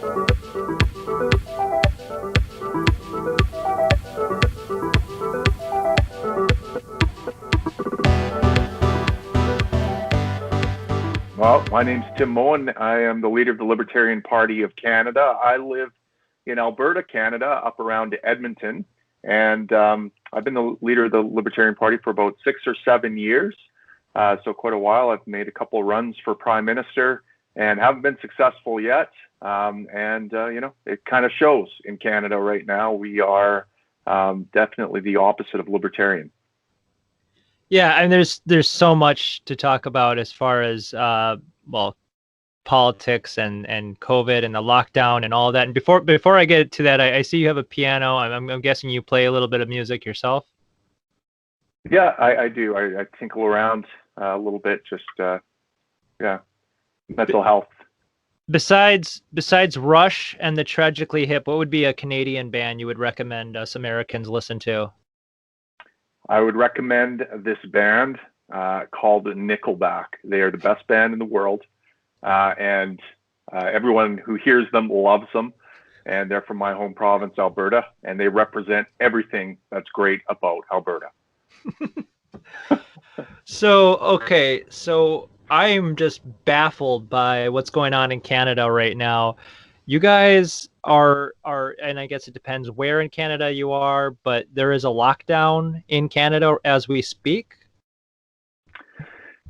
Well, my name's Tim Moen. I am the leader of the Libertarian Party of Canada. I live in Alberta, Canada, up around Edmonton. And I've been the leader of the Libertarian Party for about 6 or 7 years. So quite a while. I've made a couple of runs for Prime Minister and haven't been successful yet. It kind of shows in Canada right now. We are definitely the opposite of libertarian. Yeah, and there's so much to talk about as far as politics and COVID and the lockdown and all that. And before I get to that, I see you have a piano. I'm guessing you play a little bit of music yourself. Yeah, I do. I tinkle around a little bit. Just mental health. Besides Rush and the Tragically Hip, what would be a Canadian band you would recommend us Americans listen to? I would recommend this band called Nickelback. They are the best band in the world, and everyone who hears them loves them. And they're from my home province, Alberta, and they represent everything that's great about Alberta. So I'm just baffled by what's going on in Canada right now. You guys are, and I guess it depends where in Canada you are, but there is a lockdown in Canada as we speak.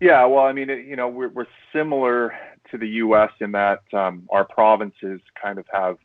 Yeah, well, I mean, we're similar to the U.S. in that our provinces kind of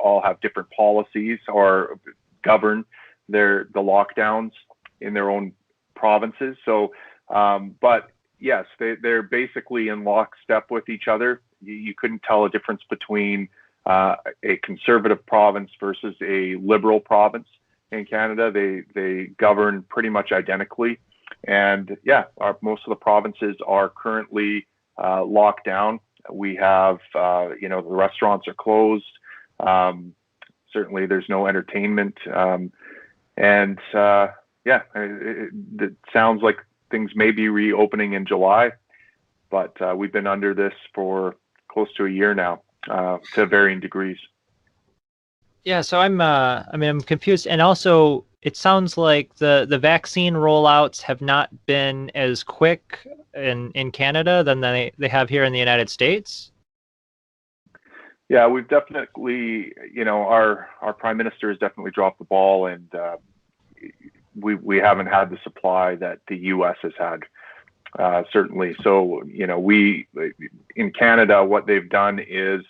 all have different policies or govern the lockdowns in their own provinces. So, but yes, they're basically in lockstep with each other. You couldn't tell a difference between a conservative province versus a liberal province in Canada. They govern pretty much identically. And yeah, most of the provinces are currently locked down. We have, the restaurants are closed. Certainly there's no entertainment. It sounds like things may be reopening in July, but we've been under this for close to a year now, to varying degrees. Yeah, so I'm confused, and also it sounds like the vaccine rollouts have not been as quick in Canada than they have here in the United States. Yeah, we've definitely, our Prime Minister has definitely dropped the ball, and we haven't had the supply that the U.S. has had, certainly. So, we in Canada, what they've done is,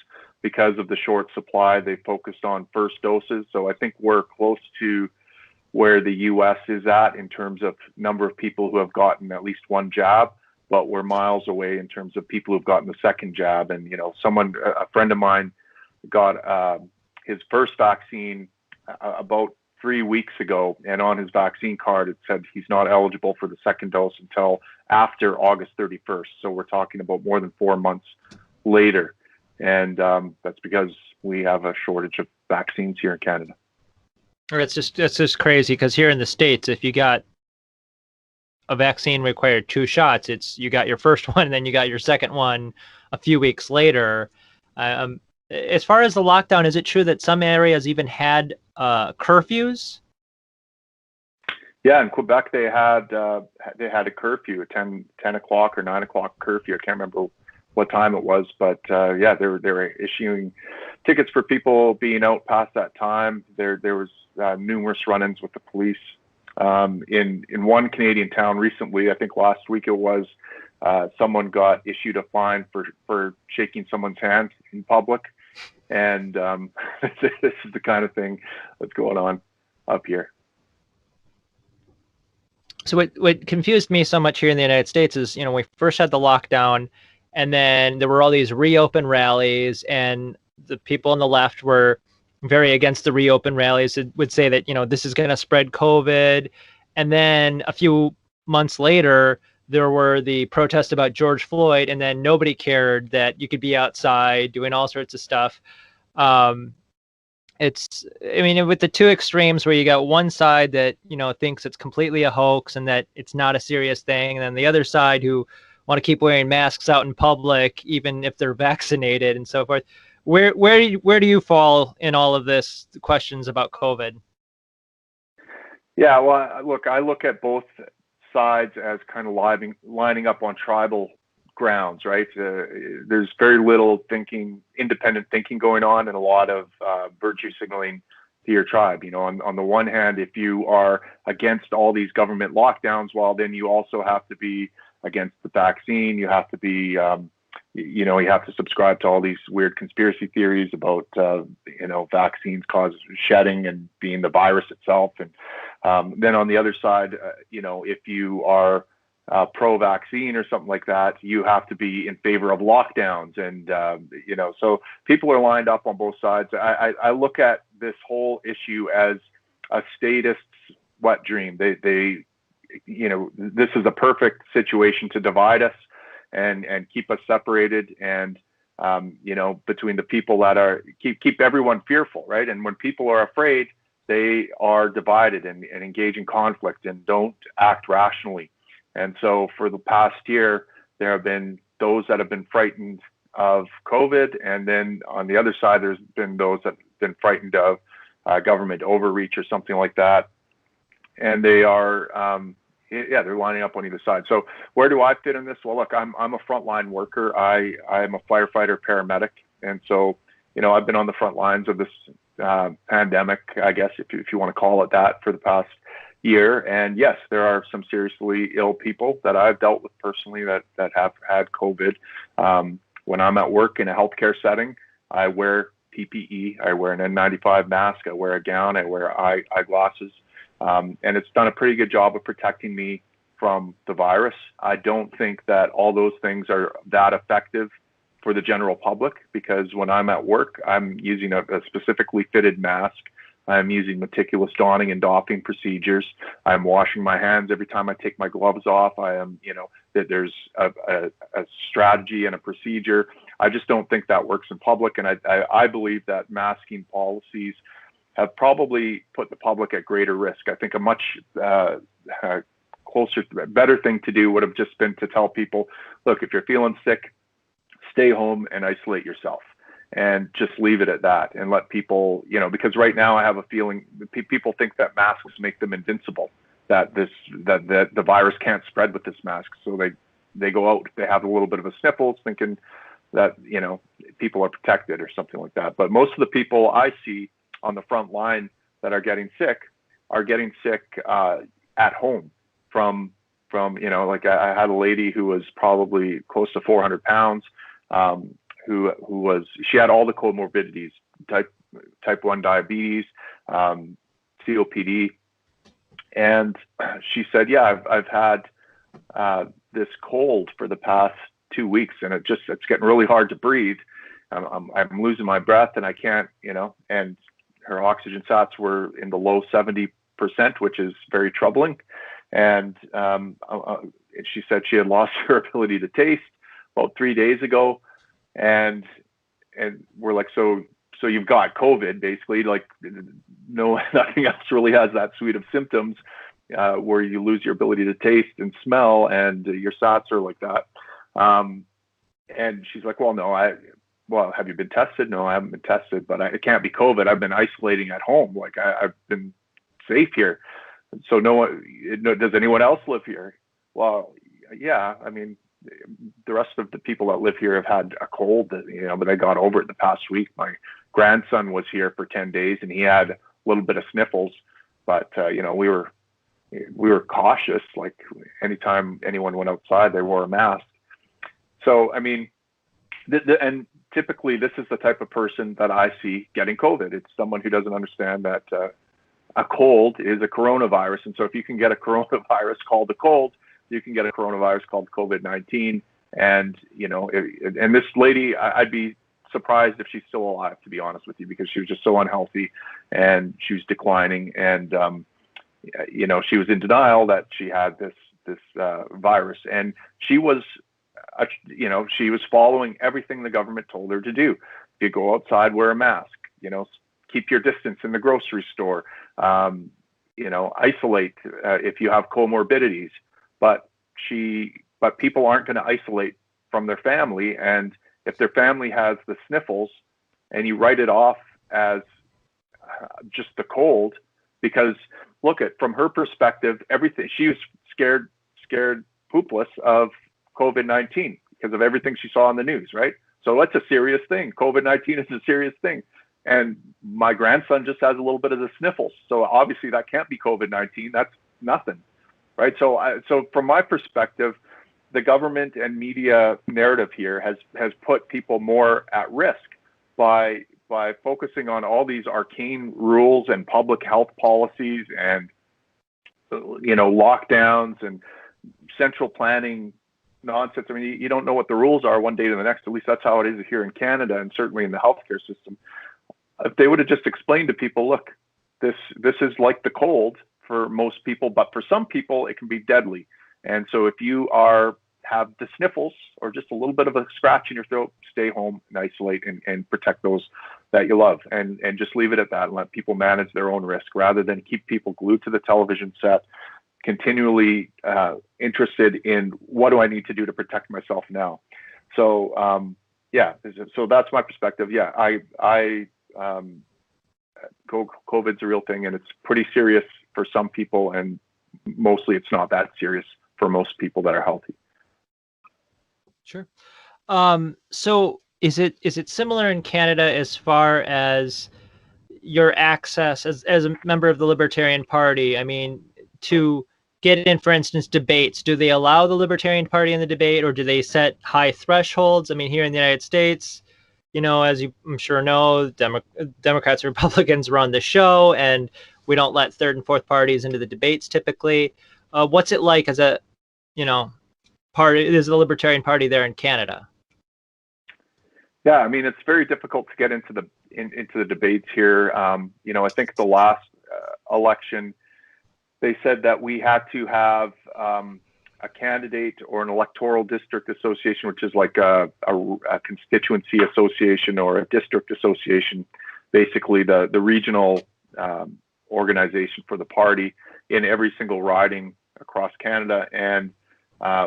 because of the short supply, they focused on first doses. So I think we're close to where the U.S. is at in terms of number of people who have gotten at least one jab, but we're miles away in terms of people who've gotten the second jab. And, a friend of mine got his first vaccine about 3 weeks ago, and on his vaccine card, it said he's not eligible for the second dose until after August 31st. So we're talking about more than 4 months later. And that's because we have a shortage of vaccines here in Canada. It's just crazy, because here in the States, if you got a vaccine required 2 shots, you got your first one and then you got your second one a few weeks later. As far as the lockdown, is it true that some areas even had curfews? Yeah, in Quebec they had a curfew, a 10 o'clock or 9 o'clock curfew. I can't remember what time it was, but they were issuing tickets for people being out past that time. There was numerous run-ins with the police. In one Canadian town recently, I think last week it was, someone got issued a fine for shaking someone's hand in public. And this is the kind of thing that's going on up here. So what confused me so much here in the United States is, we first had the lockdown, and then there were all these reopen rallies, and the people on the left were very against the reopen rallies. It would say that, this is going to spread COVID. And then a few months later, there were the protests about George Floyd, and then nobody cared that you could be outside doing all sorts of stuff. With the two extremes where you got one side that, thinks it's completely a hoax and that it's not a serious thing, and then the other side who want to keep wearing masks out in public, even if they're vaccinated and so forth. Where do you fall in all of this questions about COVID? Yeah, well, look, I look at both sides as kind of lining up on tribal grounds, right? There's very little independent thinking going on, and a lot of virtue signaling to your tribe. On the one hand, if you are against all these government lockdowns, well, then you also have to be against the vaccine. You have to be, you have to subscribe to all these weird conspiracy theories about, vaccines cause shedding and being the virus itself. And then on the other side, if you are pro-vaccine or something like that, you have to be in favor of lockdowns. And, so people are lined up on both sides. I look at this whole issue as a statist's wet dream. This is a perfect situation to divide us and keep us separated. And, between the people that keep everyone fearful, right? And when people are afraid, they are divided and engage in conflict and don't act rationally. And so for the past year, there have been those that have been frightened of COVID. And then on the other side, there's been those that have been frightened of government overreach or something like that. And they are, they're lining up on either side. So where do I fit in this? Well, look, I'm a frontline worker. I'm a firefighter paramedic. And so, I've been on the front lines of this pandemic, I guess, if you want to call it that, for the past year. And yes, there are some seriously ill people that I've dealt with personally that have had COVID. When I'm at work in a healthcare setting, I wear PPE. I wear an N95 mask. I wear a gown. I wear eyeglasses. And it's done a pretty good job of protecting me from the virus. I don't think that all those things are that effective for the general public, because when I'm at work, I'm using a specifically fitted mask. I'm using meticulous donning and doffing procedures. I'm washing my hands every time I take my gloves off. I am, that there's a strategy and a procedure. I just don't think that works in public. And I believe that masking policies have probably put the public at greater risk. I think a much better thing to do would have just been to tell people, look, if you're feeling sick, stay home and isolate yourself, and just leave it at that, and let people, because right now I have a feeling that people think that masks make them invincible, that the virus can't spread with this mask. So they go out, they have a little bit of a sniffles, thinking that, people are protected or something like that. But most of the people I see on the front line that are getting sick at home from, like I had a lady who was probably close to 400 pounds, she had all the comorbidities, type 1 diabetes, COPD. And she said, yeah, I've had this cold for the past 2 weeks, and it's getting really hard to breathe. I'm losing my breath, and I can't, and her oxygen sats were in the low 70%, which is very troubling. And she said she had lost her ability to taste about 3 days ago. And we're like, so you've got COVID, basically. Like, no, nothing else really has that suite of symptoms where you lose your ability to taste and smell, and your SATs are like that. And she's like, well, no, have you been tested? No, I haven't been tested, but it can't be COVID. I've been isolating at home. Like, I've been safe here. So does anyone else live here? Well, yeah, I mean, the rest of the people that live here have had a cold, but I got over it the past week. My grandson was here for 10 days and he had a little bit of sniffles, but we were cautious. Like, anytime anyone went outside, they wore a mask. So, I mean, and typically this is the type of person that I see getting COVID. It's someone who doesn't understand that a cold is a coronavirus. And so if you can get a coronavirus called a cold, you can get a coronavirus called COVID-19. And, and this lady, I'd be surprised if she's still alive, to be honest with you, because she was just so unhealthy and she was declining. And, she was in denial that she had this virus. And she was, she was following everything the government told her to do. If you go outside, wear a mask, keep your distance in the grocery store, isolate if you have comorbidities. But people aren't going to isolate from their family. And if their family has the sniffles, and you write it off as just the cold, because look at, from her perspective, everything, she was scared poopless of COVID-19 because of everything she saw on the news, right? So that's a serious thing. COVID-19 is a serious thing. And my grandson just has a little bit of the sniffles. So obviously that can't be COVID-19. That's nothing, right? So from my perspective, the government and media narrative here has put people more at risk by focusing on all these arcane rules and public health policies and, lockdowns and central planning nonsense. I mean, you don't know what the rules are one day to the next. At least that's how it is here in Canada, and certainly in the healthcare system. If they would have just explained to people, look, this is like the cold for most people, but for some people it can be deadly. And so if you have the sniffles or just a little bit of a scratch in your throat, stay home and isolate and protect those that you love, and just leave it at that and let people manage their own risk, rather than keep people glued to the television set, continually interested in what do I need to do to protect myself now. So so that's my perspective. COVID's a real thing, and it's pretty serious for some people, and mostly it's not that serious for most people that are healthy. Sure. So is it similar in Canada as far as your access as a member of the Libertarian Party? I mean, to get in, for instance, debates, do they allow the Libertarian Party in the debate, or do they set high thresholds? I mean, here in the United States, as you I'm sure know, Democrats and Republicans run the show, and we don't let third and fourth parties into the debates typically. What's it like as a, party? There's the Libertarian Party there in Canada. Yeah, I mean, it's very difficult to get into the debates here. I think the last election, they said that we had to have a candidate or an electoral district association, which is like a constituency association or a district association, basically the regional organization for the party in every single riding across Canada. And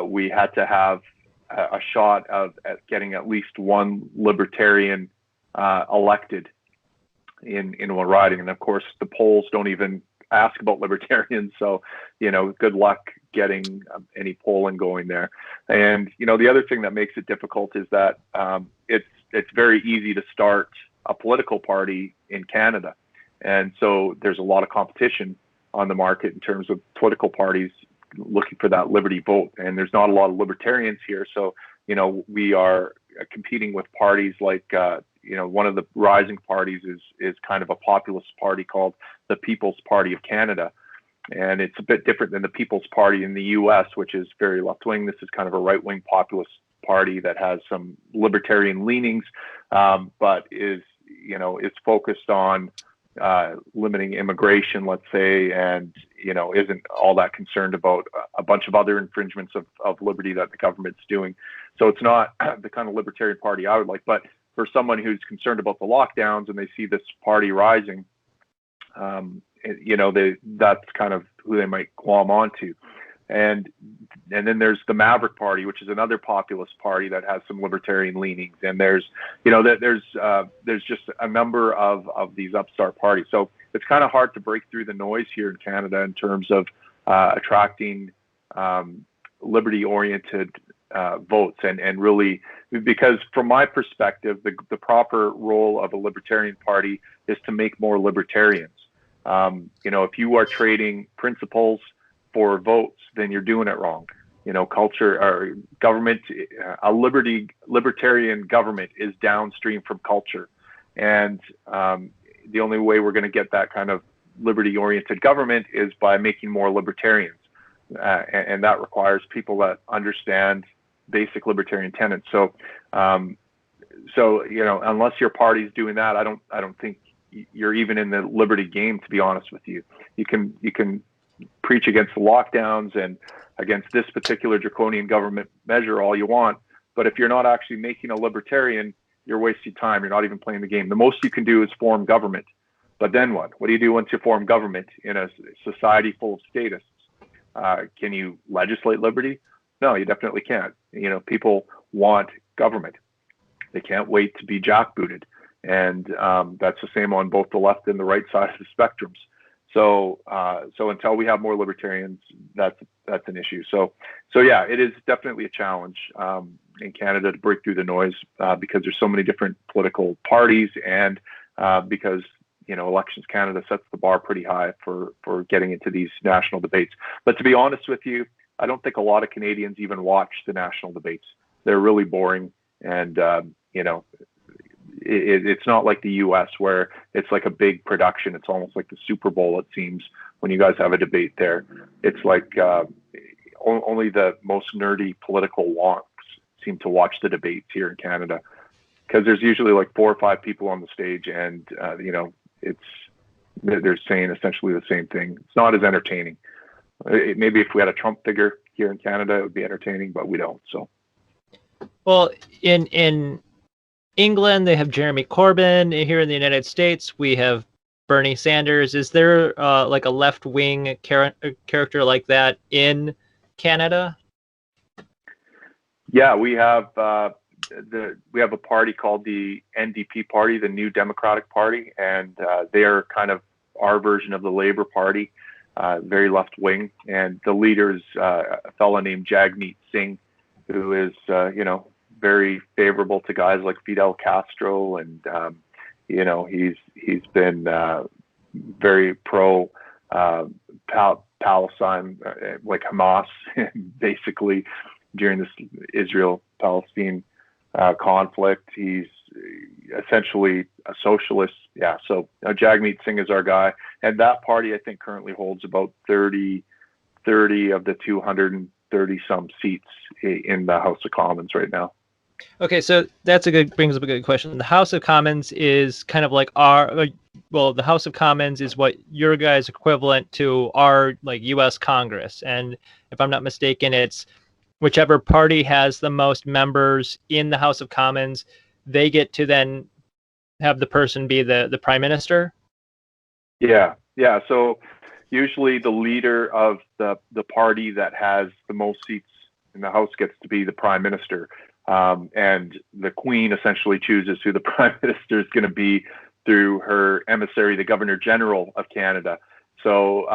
we had to have a shot at getting at least one Libertarian elected in one riding. And of course, the polls don't even ask about Libertarians. So, good luck getting any polling going there. And, the other thing that makes it difficult is that it's very easy to start a political party in Canada. And so there's a lot of competition on the market in terms of political parties looking for that liberty vote. And there's not a lot of libertarians here. So, we are competing with parties like, one of the rising parties is kind of a populist party called the People's Party of Canada. And it's a bit different than the People's Party in the US, which is very left-wing. This is kind of a right-wing populist party that has some libertarian leanings, but is focused on limiting immigration, let's say, and isn't all that concerned about a bunch of other infringements of liberty that the government's doing. So it's not the kind of libertarian party I would like. But for someone who's concerned about the lockdowns and they see this party rising, that's kind of who they might glom onto. And then there's the Maverick Party, which is another populist party that has some libertarian leanings. And there's just a number of these upstart parties. So it's kind of hard to break through the noise here in Canada in terms of attracting liberty-oriented votes, and really, because from my perspective, the proper role of a Libertarian Party is to make more libertarians. If you are trading principles for votes, then you're doing it wrong. Culture or government, a libertarian government is downstream from culture. And the only way we're going to get that kind of liberty-oriented government is by making more libertarians. And that requires people that understand basic libertarian tenets. So, unless your party's doing that, I don't think you're even in the liberty game, to be honest with you. You can preach against the lockdowns and against this particular draconian government measure all you want, but if you're not actually making a libertarian, you're wasting time. You're not even playing the game. The most you can do is form government. But then what? What do you do once you form government in a society full of statists? Can you legislate liberty? No, you definitely can't. People want government. They can't wait to be jackbooted. and that's the same on both the left and the right side of the spectrums. So until we have more libertarians, that's an issue. So yeah, it is definitely a challenge in Canada to break through the noise because there's so many different political parties, and because Elections Canada sets the bar pretty high for getting into these national debates. But to be honest with you, I don't think a lot of Canadians even watch the national debates. They're really boring, and it's not like the U.S. where it's like a big production. It's almost like the Super Bowl, it seems, when you guys have a debate there. It's like only the most nerdy political wonks seem to watch the debates here in Canada, because there's usually like 4 or 5 people on the stage, and they're saying essentially the same thing. It's not as entertaining. Maybe if we had a Trump figure here in Canada, it would be entertaining, but we don't. So, well, in England, they have Jeremy Corbyn. Here in the United States, we have Bernie Sanders. Is there like a left-wing character like that in Canada? Yeah, we have a party called the NDP Party, the New Democratic Party, and they are kind of our version of the Labour Party, very left-wing. And the leader is a fellow named Jagmeet Singh, who is very favorable to guys like Fidel Castro, and he's been very pro Palestine, like Hamas, basically during this Israel-Palestine conflict. He's essentially a socialist. Yeah, so Jagmeet Singh is our guy, and that party I think currently holds about 30 of the 230 some seats in the House of Commons right now. Okay, so brings up a good question. The House of Commons is kind of like the House of Commons is what your guys' equivalent to our like U.S. Congress, and if I'm not mistaken, it's whichever party has the most members in the House of Commons, they get to then have the person be the prime minister. Yeah. So usually the leader of the party that has the most seats in the House gets to be the prime minister. And the Queen essentially chooses who the prime minister is going to be through her emissary, the Governor General of Canada. So,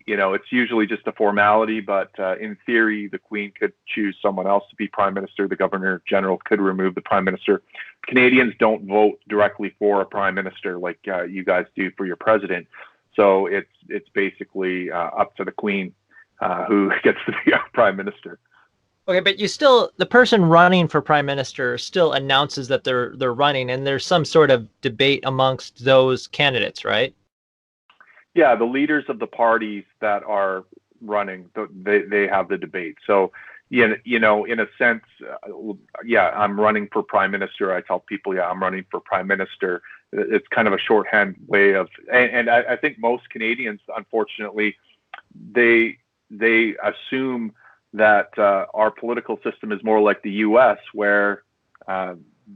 it's usually just a formality, but in theory, the Queen could choose someone else to be prime minister. The Governor General could remove the prime minister. Canadians don't vote directly for a prime minister like you guys do for your president. So it's basically up to the Queen who gets to be our prime minister. Okay, but the person running for prime minister still announces that they're running, and there's some sort of debate amongst those candidates, right? Yeah, the leaders of the parties that are running, they have the debate. So, in a sense, I'm running for prime minister. I tell people, I'm running for prime minister. It's kind of a shorthand way of, and I think most Canadians, unfortunately, they assume that our political system is more like the U.S., where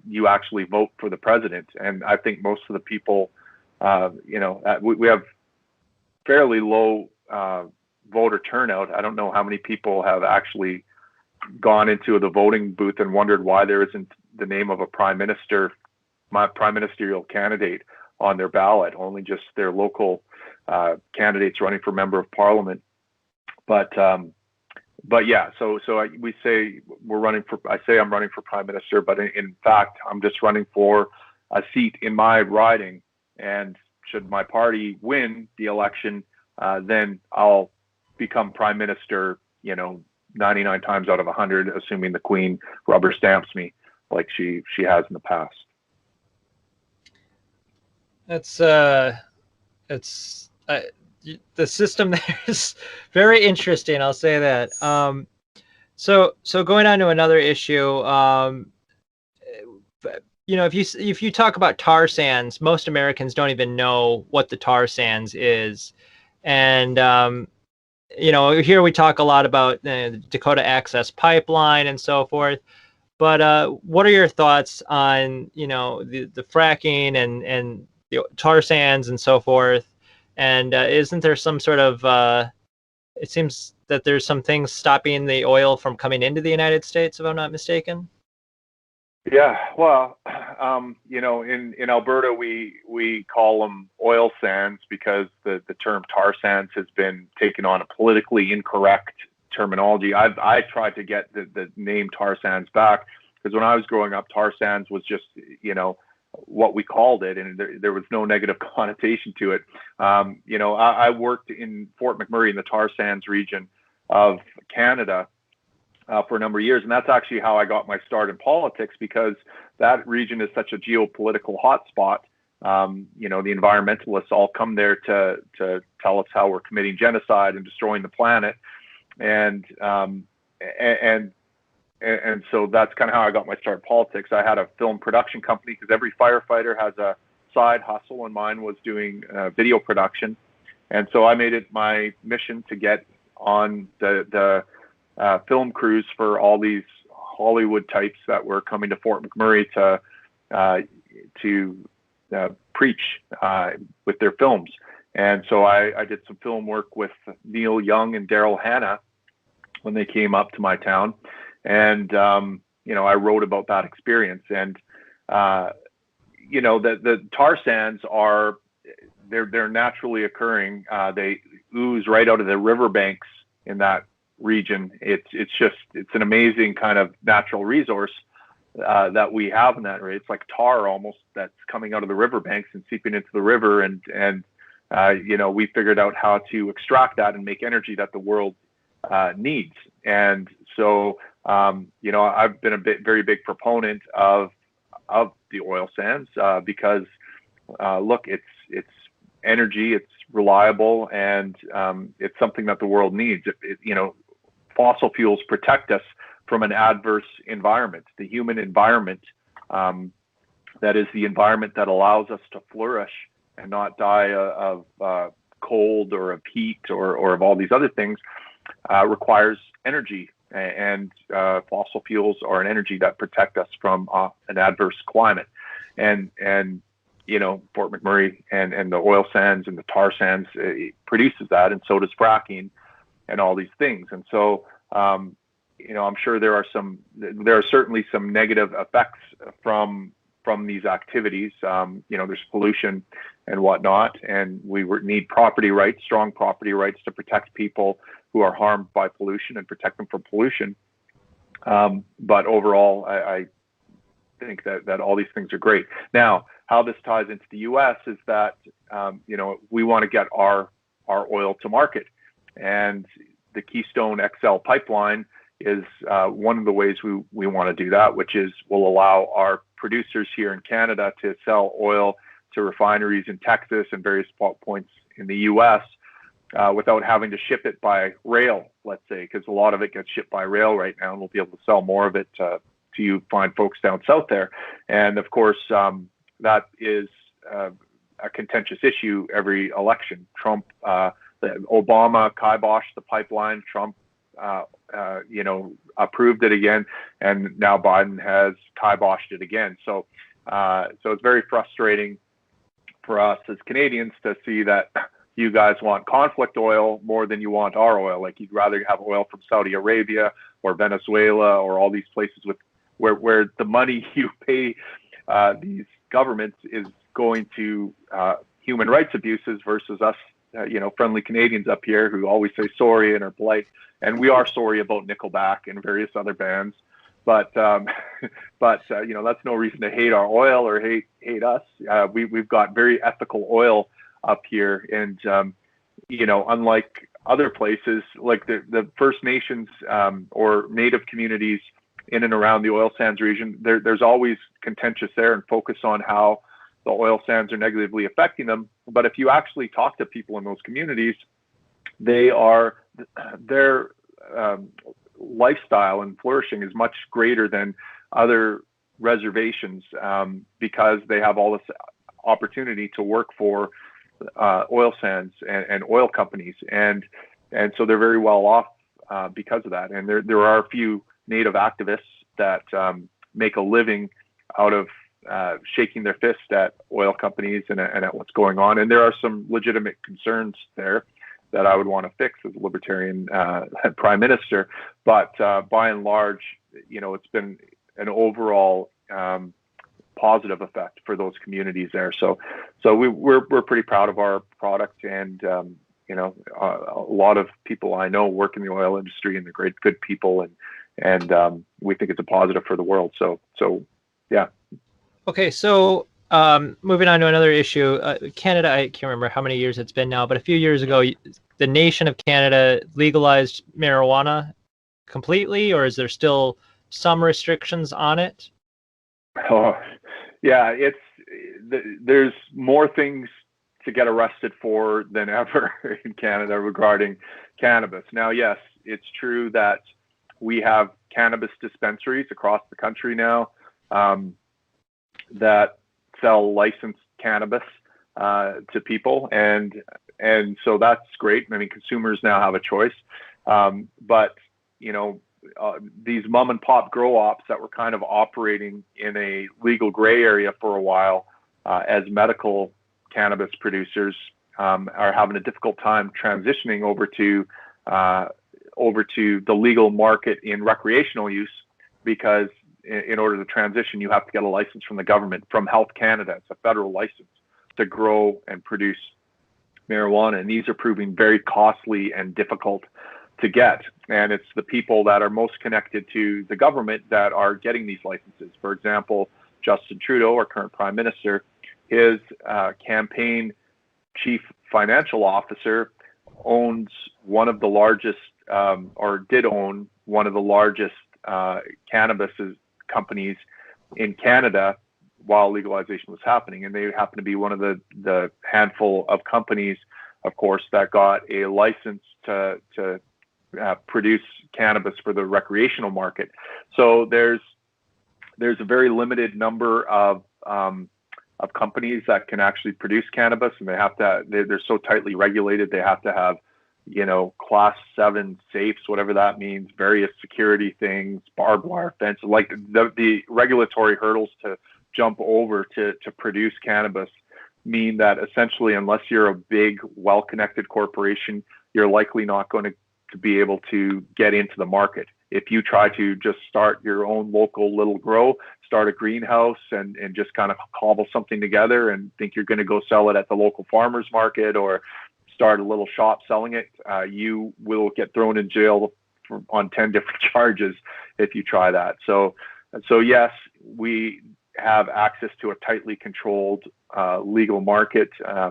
you actually vote for the president. And I think most of the people, we have fairly low voter turnout. I don't know how many people have actually gone into the voting booth and wondered why there isn't the name of a prime ministerial candidate on their ballot, only just their local candidates running for member of parliament. But yeah, so we say I say I'm running for prime minister, but in fact, I'm just running for a seat in my riding. And should my party win the election, then I'll become prime minister, 99 times out of 100, assuming the Queen rubber stamps me like she has in the past. The system there is very interesting. I'll say that. So going on to another issue, if you talk about tar sands, most Americans don't even know what the tar sands is, and here we talk a lot about the Dakota Access Pipeline and so forth. But what are your thoughts on the fracking and the tar sands and so forth? And isn't there some sort of it seems that there's some things stopping the oil from coming into the United States, if I'm not mistaken? Yeah, well, in Alberta, we call them oil sands because the term tar sands has been taken on a politically incorrect terminology. I tried to get the name tar sands back because when I was growing up, tar sands was just what we called it, and there was no negative connotation to it. I worked in Fort McMurray in the tar sands region of Canada for a number of years. And that's actually how I got my start in politics, because that region is such a geopolitical hotspot. The environmentalists all come there to tell us how we're committing genocide and destroying the planet. And so that's kind of how I got my start in politics. I had a film production company because every firefighter has a side hustle, and mine was doing video production. And so I made it my mission to get on the film crews for all these Hollywood types that were coming to Fort McMurray to preach with their films. And so I did some film work with Neil Young and Daryl Hannah when they came up to my town. And, I wrote about that experience. And, the tar sands they're naturally occurring. They ooze right out of the riverbanks in that region. It's an amazing kind of natural resource that we have in that area. It's like tar almost that's coming out of the riverbanks and seeping into the river. And we figured out how to extract that and make energy that the world needs. And so, I've been very big proponent of the oil sands because look, it's energy, it's reliable, and it's something that the world needs. Fossil fuels protect us from an adverse environment, the human environment. That is the environment that allows us to flourish and not die of cold or of heat or of all these other things, requires energy. And fossil fuels are an energy that protect us from an adverse climate. And Fort McMurray and the oil sands and the tar sands produces that, and so does fracking and all these things. And so, I'm sure there are certainly some negative effects from these activities. There's pollution and whatnot, and we need property rights, strong property rights to protect people who are harmed by pollution and protect them from pollution. But overall, I think that all these things are great. Now, how this ties into the U.S. is that, we want to get our oil to market. And the Keystone XL pipeline is one of the ways we want to do that, which is will allow our producers here in Canada to sell oil to refineries in Texas and various points in the U.S. Without having to ship it by rail, let's say, because a lot of it gets shipped by rail right now, and we'll be able to sell more of it to you fine folks down south there. And of course, that is a contentious issue every election. Obama kiboshed the pipeline. Trump, approved it again, and now Biden has kiboshed it again. So it's very frustrating for us as Canadians to see that you guys want conflict oil more than you want our oil. Like, you'd rather have oil from Saudi Arabia or Venezuela or all these places where the money you pay these governments is going to human rights abuses versus us, friendly Canadians up here who always say sorry and are polite. And we are sorry about Nickelback and various other bands, but that's no reason to hate our oil or hate us. We've got very ethical oil up here, and unlike other places like the First Nations or Native communities in and around the oil sands region, there's always contentious there and focus on how the oil sands are negatively affecting them. But if you actually talk to people in those communities, their lifestyle and flourishing is much greater than other reservations because they have all this opportunity to work for oil sands and oil companies, and so they're very well off because of that. And there are a few Native activists that make a living out of shaking their fist at oil companies and at what's going on. And there are some legitimate concerns there that I would want to fix as a Libertarian Prime Minister. But by and large, it's been an overall positive effect for those communities there. So we're pretty proud of our product, and a lot of people I know work in the oil industry, and they're good people, and we think it's a positive for the world. So yeah. Okay, so moving on to another issue, Canada, I can't remember how many years it's been now, but a few years ago, the nation of Canada legalized marijuana completely, or is there still some restrictions on it? Oh, yeah, there's more things to get arrested for than ever in Canada regarding cannabis. Now, yes, it's true that we have cannabis dispensaries across the country now that sell licensed cannabis to people, and so that's great. I mean, consumers now have a choice, but these mom and pop grow ops that were kind of operating in a legal gray area for a while as medical cannabis producers are having a difficult time transitioning over to the legal market in recreational use, because in order to transition, you have to get a license from the government, from Health Canada. It's a federal license to grow and produce marijuana, and these are proving very costly and difficult to get. And it's the people that are most connected to the government that are getting these licenses. For example, Justin Trudeau, our current prime minister, his campaign chief financial officer owns one of the largest, or did own one of the largest cannabis companies in Canada while legalization was happening. And they happen to be one of the handful of companies, of course, that got a license to produce cannabis for the recreational market. So there's a very limited number of companies that can actually produce cannabis, and they're so tightly regulated. They have to have class 7 safes, whatever that means, various security things, barbed wire fence, like the regulatory hurdles to jump over to produce cannabis mean that essentially, unless you're a big, well-connected corporation, you're likely not going to be able to get into the market. If you try to just start your own local little grow, start a greenhouse and just kind of cobble something together and think you're going to go sell it at the local farmer's market or start a little shop selling it, you will get thrown in jail on 10 different charges if you try that. So yes, we have access to a tightly controlled legal market,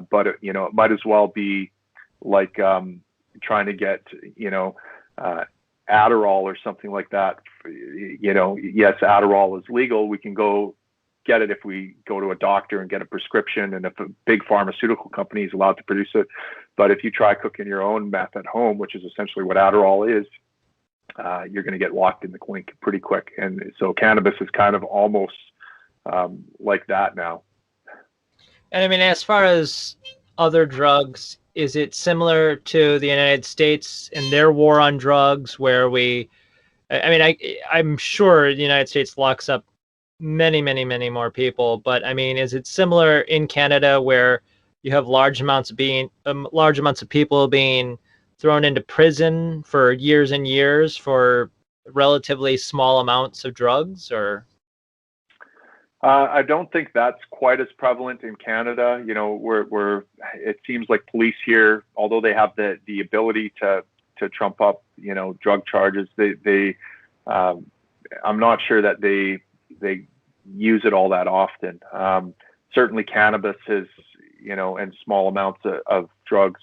but it might as well be like trying to get Adderall or something like that. Yes, Adderall is legal. We can go get it if we go to a doctor and get a prescription, and if a big pharmaceutical company is allowed to produce it. But if you try cooking your own meth at home, which is essentially what Adderall is, you're going to get locked in the clink pretty quick. And so cannabis is kind of almost like that now. And I mean, as far as other drugs, is it similar to the United States and their war on drugs, where I'm sure the United States locks up many, many, many more people, but I mean, is it similar in Canada where you have large amounts of people being thrown into prison for years and years for relatively small amounts of drugs, or? I don't think that's quite as prevalent in Canada. Where it seems like police here, although they have the ability to trump up, drug charges, I'm not sure that they use it all that often. Certainly cannabis is, and small amounts of drugs,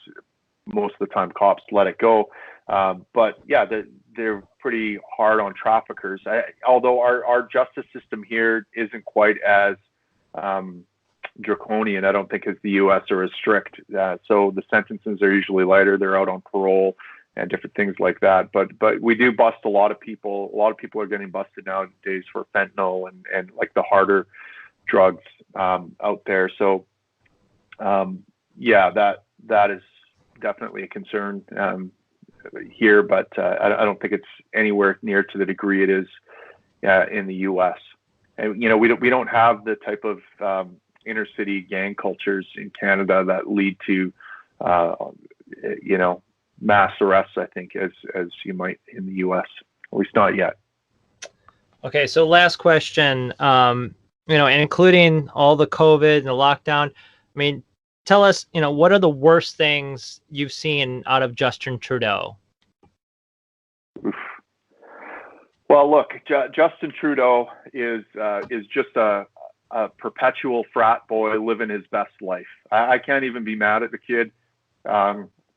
most of the time cops let it go. But yeah, they're pretty hard on traffickers. Although our justice system here isn't quite as draconian, I don't think, as the U.S. or as strict. So the sentences are usually lighter. They're out on parole and different things like that. But we do bust a lot of people. A lot of people are getting busted nowadays for fentanyl and like the harder drugs out there. So yeah, that is definitely a concern here, but I don't think it's anywhere near to the degree it is in the U.S. And we don't have the type of inner city gang cultures in Canada that lead to mass arrests, I think, as you might in the U.S. At least not yet. Okay, so last question. And including all the COVID and the lockdown, I mean, tell us, what are the worst things you've seen out of Justin Trudeau? Oof. Well, look, Justin Trudeau is just a perpetual frat boy living his best life. I can't even be mad at the kid.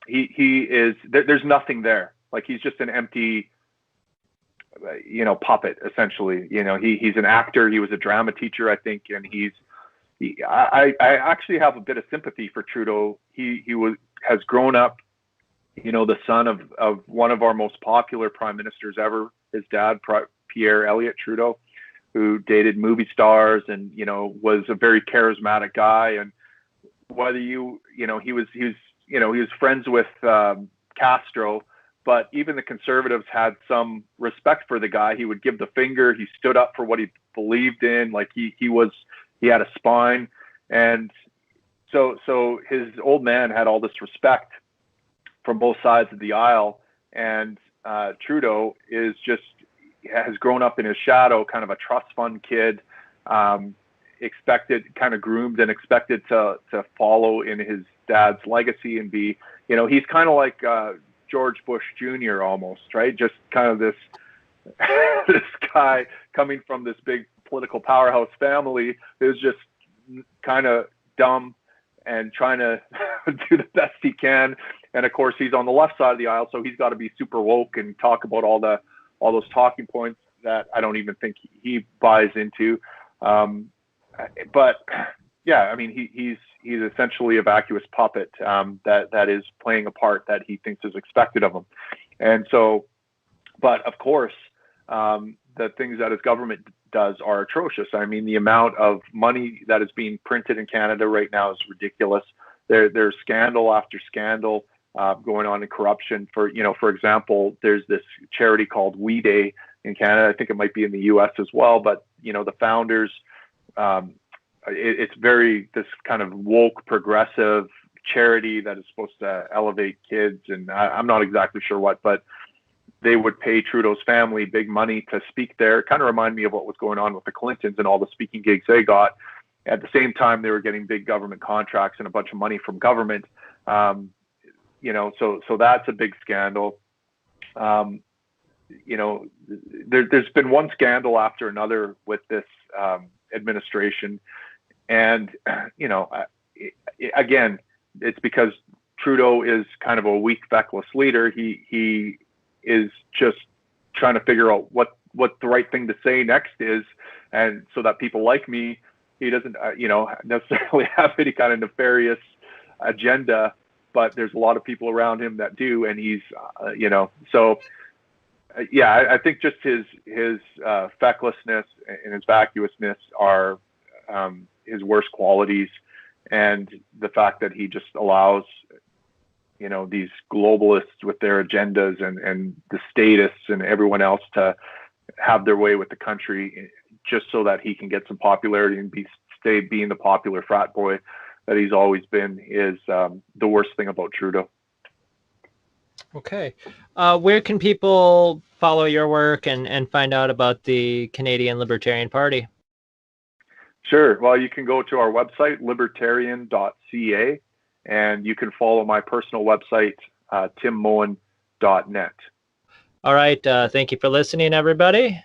He is. There's nothing there. Like, he's just an empty, puppet essentially. He's an actor. He was a drama teacher, I think, and I actually have a bit of sympathy for Trudeau. He has grown up, the son of one of our most popular prime ministers ever. His dad, Pierre Elliott Trudeau, who dated movie stars and was a very charismatic guy. And whether he was friends with Castro, but even the conservatives had some respect for the guy. He would give the finger. He stood up for what he believed in. Like he had a spine, and so his old man had all this respect from both sides of the aisle. And Trudeau has grown up in his shadow, kind of a trust fund kid, kind of groomed and expected to follow in his dad's legacy and be, he's kind of like George Bush Jr. almost, right? Just kind of this this guy coming from this big political powerhouse family who's just kind of dumb and trying to do the best he can. And of course, he's on the left side of the aisle, so he's got to be super woke and talk about all those talking points that I don't even think he buys into. But yeah, I mean, he's essentially a vacuous puppet that is playing a part that he thinks is expected of him. And so, but of course, the things that his government does are atrocious. I mean, the amount of money that is being printed in Canada right now is ridiculous. There's scandal after scandal going on in corruption. For example, there's this charity called We Day in Canada. I think it might be in the U.S. as well. But the founders, it's very this kind of woke progressive charity that is supposed to elevate kids, and I'm not exactly sure what, but they would pay Trudeau's family big money to speak there. It kind of reminded me of what was going on with the Clintons and all the speaking gigs they got. At the same time, they were getting big government contracts and a bunch of money from government. So that's a big scandal. There's been one scandal after another with this administration. And, again, it's because Trudeau is kind of a weak, feckless leader. He is just trying to figure out what the right thing to say next is. And so that people like me, he doesn't, necessarily have any kind of nefarious agenda, but there's a lot of people around him that do. And he's, I think just his fecklessness and his vacuousness are his worst qualities. And the fact that he just allows, these globalists with their agendas and the statists and everyone else to have their way with the country just so that he can get some popularity and stay being the popular frat boy that he's always been is the worst thing about Trudeau. Okay. Where can people follow your work and find out about the Canadian Libertarian Party? Sure. Well, you can go to our website, libertarian.ca, and you can follow my personal website, timmoen.net. All right. Thank you for listening, everybody.